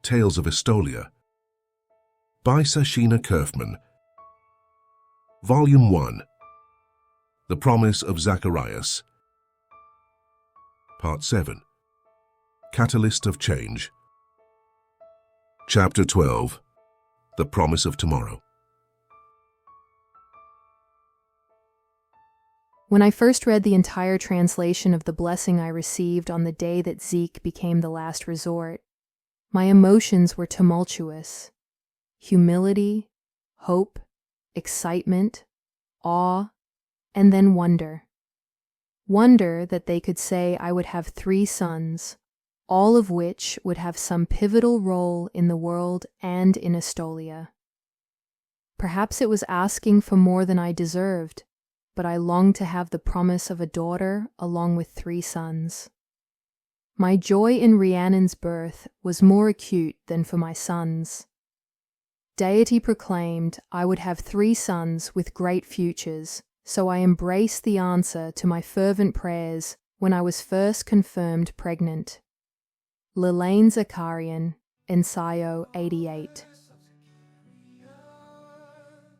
Tales of Estolia by Sashina Kerfman. Volume 1. The Promise of Zacharias. Part 7. Catalyst of Change. Chapter 12. The Promise of Tomorrow. When I first read the entire translation of the blessing I received on the day that Zeke became the last resort, my emotions were tumultuous. Humility, hope, excitement, awe, and then wonder. Wonder that they could say I would have 3 sons, all of which would have some pivotal role in the world and in Estolia. Perhaps it was asking for more than I deserved, but I longed to have the promise of a daughter along with 3 sons. My joy in Rhiannon's birth was more acute than for my sons. Deity proclaimed I would have 3 sons with great futures, so I embraced the answer to my fervent prayers when I was first confirmed pregnant. Lelaine Zakarian, Ensayo 88.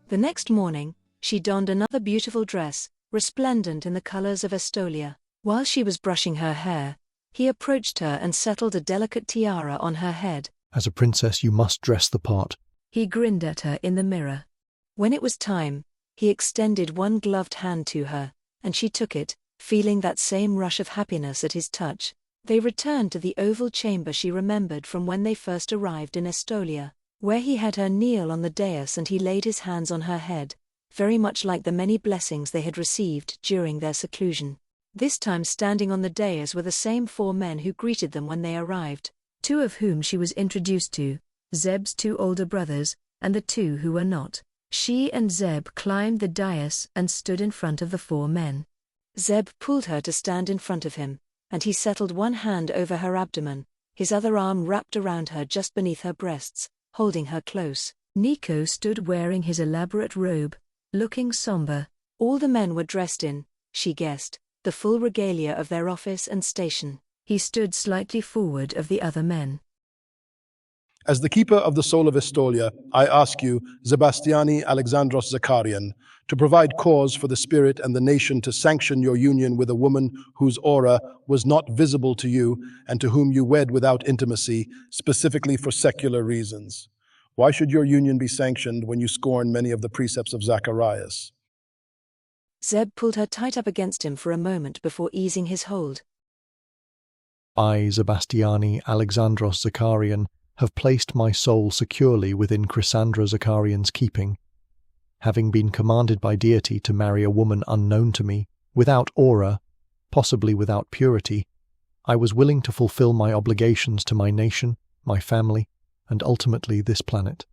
The next morning, she donned another beautiful dress, resplendent in the colors of Estolia. While she was brushing her hair, he approached her and settled a delicate tiara on her head. As a princess, you must dress the part. He grinned at her in the mirror. When it was time, he extended one gloved hand to her, and she took it, feeling that same rush of happiness at his touch. They returned to the oval chamber she remembered from when they first arrived in Estolia, where he had her kneel on the dais and he laid his hands on her head, very much like the many blessings they had received during their seclusion. This time standing on the dais were the same 4 men who greeted them when they arrived, 2 of whom she was introduced to, Zeb's 2 older brothers, and the 2 who were not. She and Zeb climbed the dais and stood in front of the 4 men. Zeb pulled her to stand in front of him, and he settled one hand over her abdomen, his other arm wrapped around her just beneath her breasts, holding her close. Nico stood wearing his elaborate robe, looking somber. All the men were dressed in, she guessed, the full regalia of their office and station. He stood slightly forward of the other men. As the keeper of the soul of Estolia, I ask you, Sebastiani Alexandros Zakarian, to provide cause for the spirit and the nation to sanction your union with a woman whose aura was not visible to you and to whom you wed without intimacy, specifically for secular reasons. Why should your union be sanctioned when you scorn many of the precepts of Zacharias? Zeb pulled her tight up against him for a moment before easing his hold. I, Sebastiani Alexandros Zakarian, have placed my soul securely within Chrysandra Zakarian's keeping. Having been commanded by deity to marry a woman unknown to me, without aura, possibly without purity, I was willing to fulfill my obligations to my nation, my family, and ultimately this planet.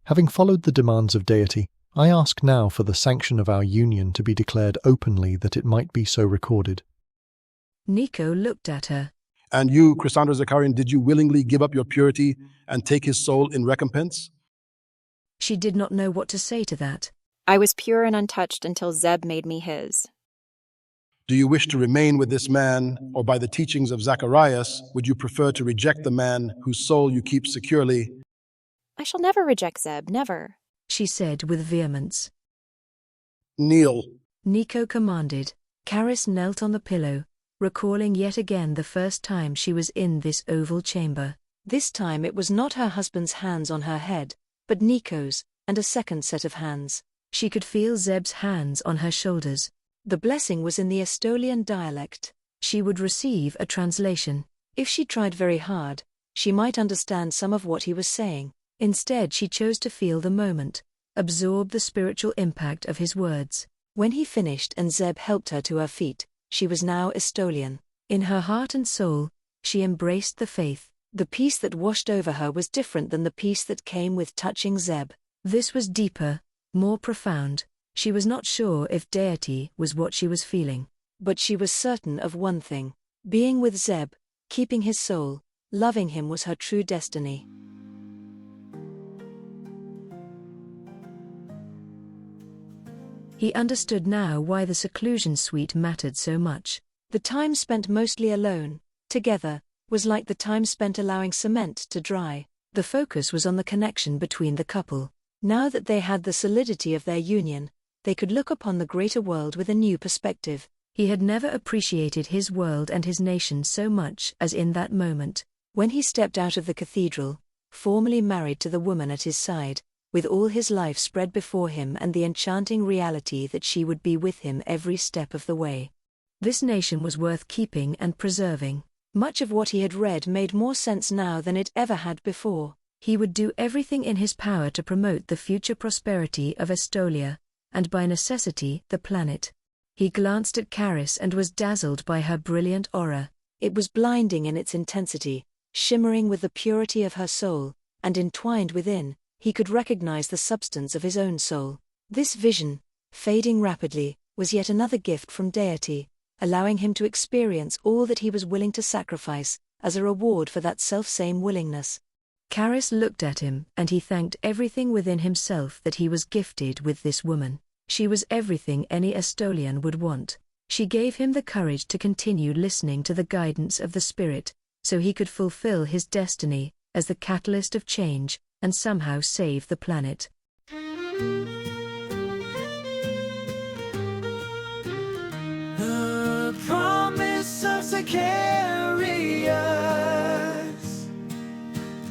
Having followed the demands of deity, I ask now for the sanction of our union to be declared openly that it might be so recorded. Nico looked at her. And you, Chrysandra Zakarian, did you willingly give up your purity and take his soul in recompense? She did not know what to say to that. I was pure and untouched until Zeb made me his. Do you wish to remain with this man, or by the teachings of Zacharias, would you prefer to reject the man whose soul you keep securely? I shall never reject Zeb, never, she said with vehemence. Kneel, Nico commanded. Caris knelt on the pillow, recalling yet again the first time she was in this oval chamber. This time it was not her husband's hands on her head, but Nico's, and a second set of hands. She could feel Zeb's hands on her shoulders. The blessing was in the Estolian dialect. She would receive a translation. If she tried very hard, she might understand some of what he was saying. Instead, she chose to feel the moment, absorb the spiritual impact of his words. When he finished and Zeb helped her to her feet, she was now Estolian. In her heart and soul, she embraced the faith. The peace that washed over her was different than the peace that came with touching Zeb. This was deeper, more profound. She was not sure if deity was what she was feeling, but she was certain of one thing. Being with Zeb, keeping his soul, loving him was her true destiny. He understood now why the seclusion suite mattered so much. The time spent mostly alone, together, was like the time spent allowing cement to dry. The focus was on the connection between the couple. Now that they had the solidity of their union, they could look upon the greater world with a new perspective. He had never appreciated his world and his nation so much as in that moment, when he stepped out of the cathedral, formally married to the woman at his side, with all his life spread before him and the enchanting reality that she would be with him every step of the way. This nation was worth keeping and preserving. Much of what he had read made more sense now than it ever had before. He would do everything in his power to promote the future prosperity of Estolia, and by necessity the planet. He glanced at Caris and was dazzled by her brilliant aura. It was blinding in its intensity, shimmering with the purity of her soul, and entwined within, he could recognize the substance of his own soul. This vision, fading rapidly, was yet another gift from deity, allowing him to experience all that he was willing to sacrifice, as a reward for that self-same willingness. Caris looked at him, and he thanked everything within himself that he was gifted with this woman. She was everything any Estolian would want. She gave him the courage to continue listening to the guidance of the spirit, so he could fulfill his destiny as the catalyst of change and somehow save the planet. The promise of Sicarius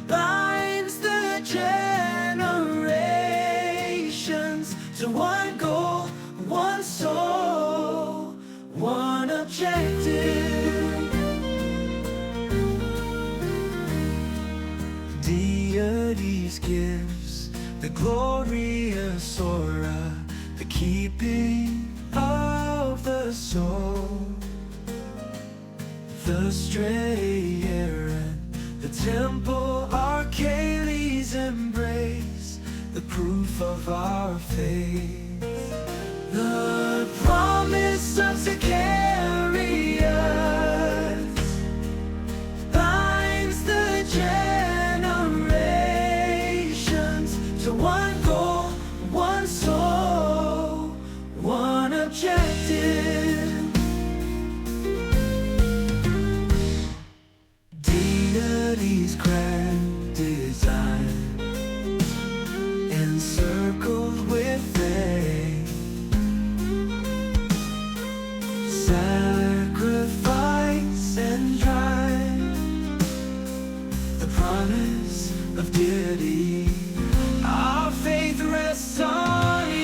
binds the generations to one goal, one soul, one objective. Deity's gifts, the glorious aura, the keeping of the soul, the stray errand, the temple Archailes embrace, the proof of our faith. The promise of Sicarius binds the generations to one goal, one soul, one objective. Deity's grand design, encircled with faith, sacrifice and drive, the promise of deity. Our faith rests on you.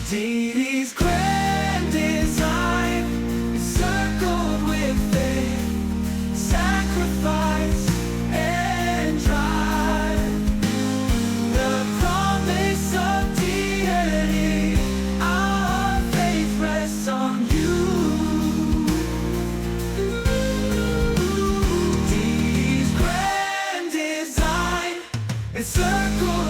Deity's grand design, encircled with faith, sacrifice and drive, the promise of deity. Our faith rests on you. Deity's grand design, encircled